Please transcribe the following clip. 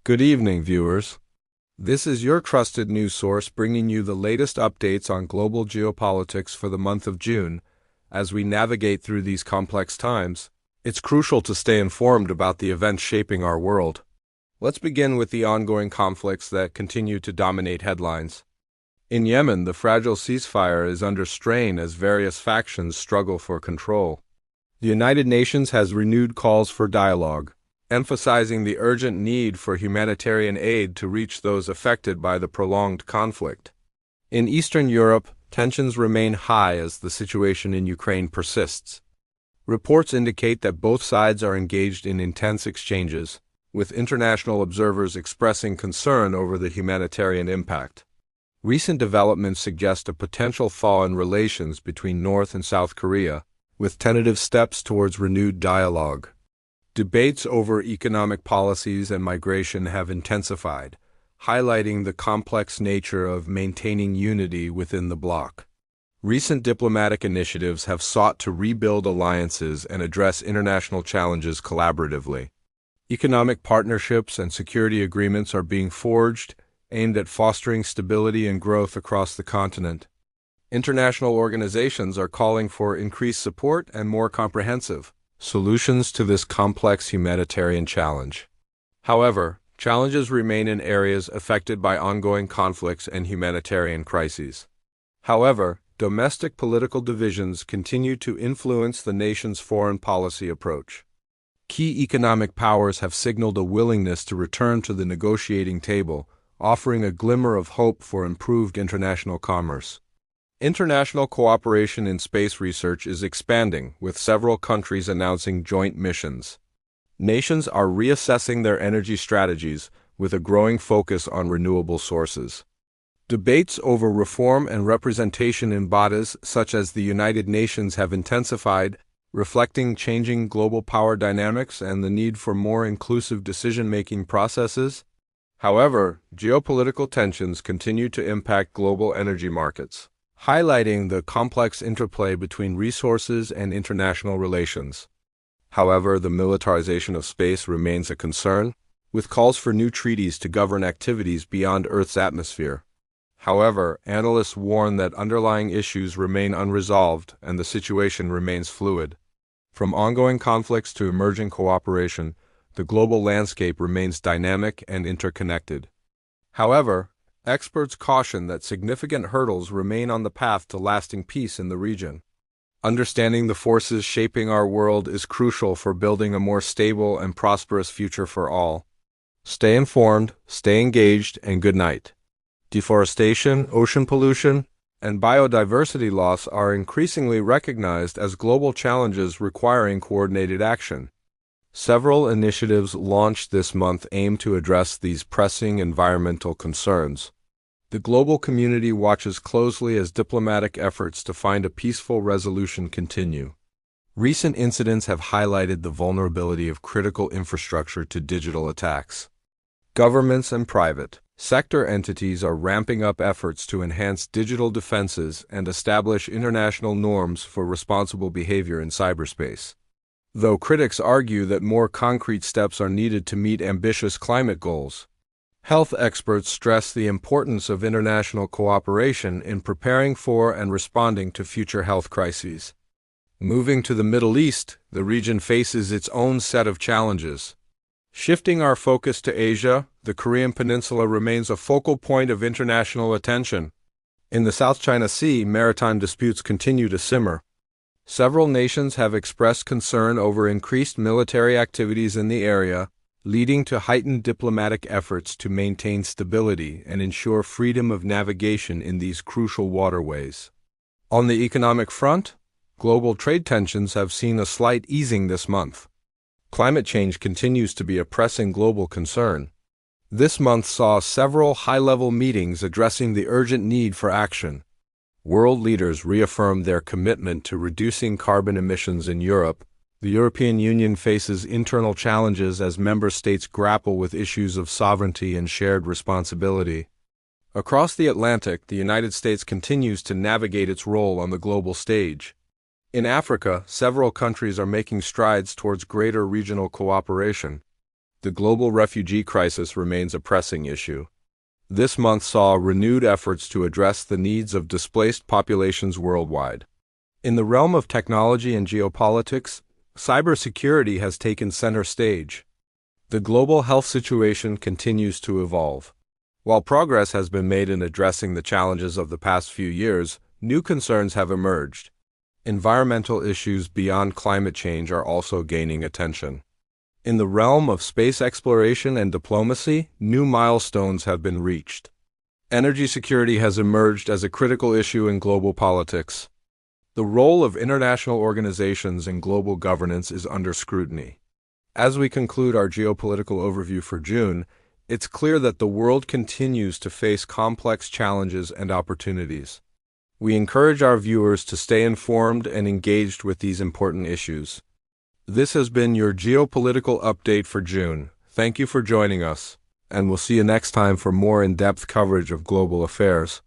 Good evening, viewers. This is your trusted news source bringing you the latest updates on global geopolitics for the month of June. As we navigate through these complex times, it's crucial to stay informed about the events shaping our world. Let's begin with the ongoing conflicts that continue to dominate headlines. In Yemen, the fragile ceasefire is under strain as various factions struggle for control. The United Nations has renewed calls for dialogue, emphasizing the urgent need for humanitarian aid to reach those affected by the prolonged conflict. In Eastern Europe, tensions remain high as the situation in Ukraine persists. Reports indicate that both sides are engaged in intense exchanges, with international observers expressing concern over the humanitarian impact. Recent developments suggest a potential thaw in relations between North and South Korea, with tentative steps towards renewed dialogue. Debates over economic policies and migration have intensified, highlighting the complex nature of maintaining unity within the bloc. Recent diplomatic initiatives have sought to rebuild alliances and address international challenges collaboratively. Economic partnerships and security agreements are being forged, aimed at fostering stability and growth across the continent. International organizations are calling for increased support and more comprehensive solutions to this complex humanitarian challenge. However, challenges remain in areas affected by ongoing conflicts and humanitarian crises. However, domestic political divisions continue to influence the nation's foreign policy approach. Key economic powers have signaled a willingness to return to the negotiating table, offering a glimmer of hope for improved international commerce. International cooperation in space research is expanding, with several countries announcing joint missions. Nations are reassessing their energy strategies, with a growing focus on renewable sources. Debates over reform and representation in bodies such as the United Nations have intensified, reflecting changing global power dynamics and the need for more inclusive decision-making processes. However, geopolitical tensions continue to impact global energy markets, highlighting the complex interplay between resources and international relations. However, the militarization of space remains a concern, with calls for new treaties to govern activities beyond Earth's atmosphere. However, analysts warn that underlying issues remain unresolved and the situation remains fluid. From ongoing conflicts to emerging cooperation, the global landscape remains dynamic and interconnected. However, experts caution that significant hurdles remain on the path to lasting peace in the region. Understanding the forces shaping our world is crucial for building a more stable and prosperous future for all. Stay informed, stay engaged, and good night. Deforestation, ocean pollution, and biodiversity loss are increasingly recognized as global challenges requiring coordinated action. Several initiatives launched this month aim to address these pressing environmental concerns. The global community watches closely as diplomatic efforts to find a peaceful resolution continue. Recent incidents have highlighted the vulnerability of critical infrastructure to digital attacks. Governments and private sector entities are ramping up efforts to enhance digital defenses and establish international norms for responsible behavior in cyberspace. Though critics argue that more concrete steps are needed to meet ambitious climate goals, health experts stress the importance of international cooperation in preparing for and responding to future health crises. Moving to the Middle East, the region faces its own set of challenges. Shifting our focus to Asia, the Korean Peninsula remains a focal point of international attention. In the South China Sea, maritime disputes continue to simmer. Several nations have expressed concern over increased military activities in the area, leading to heightened diplomatic efforts to maintain stability and ensure freedom of navigation in these crucial waterways. On the economic front, global trade tensions have seen a slight easing this month. Climate change continues to be a pressing global concern. This month saw several high-level meetings addressing the urgent need for action. World leaders reaffirmed their commitment to reducing carbon emissions in Europe. The European Union faces internal challenges as member states grapple with issues of sovereignty and shared responsibility. Across the Atlantic, the United States continues to navigate its role on the global stage. In Africa, several countries are making strides towards greater regional cooperation. The global refugee crisis remains a pressing issue. This month saw renewed efforts to address the needs of displaced populations worldwide. In the realm of technology and geopolitics, cybersecurity has taken center stage. The global health situation continues to evolve. While progress has been made in addressing the challenges of the past few years, new concerns have emerged. Environmental issues beyond climate change are also gaining attention. In the realm of space exploration and diplomacy, new milestones have been reached. Energy security has emerged as a critical issue in global politics. The role of international organizations in global governance is under scrutiny. As we conclude our geopolitical overview for June, it's clear that the world continues to face complex challenges and opportunities. We encourage our viewers to stay informed and engaged with these important issues. This has been your geopolitical update for June. Thank you for joining us, and we'll see you next time for more in-depth coverage of global affairs.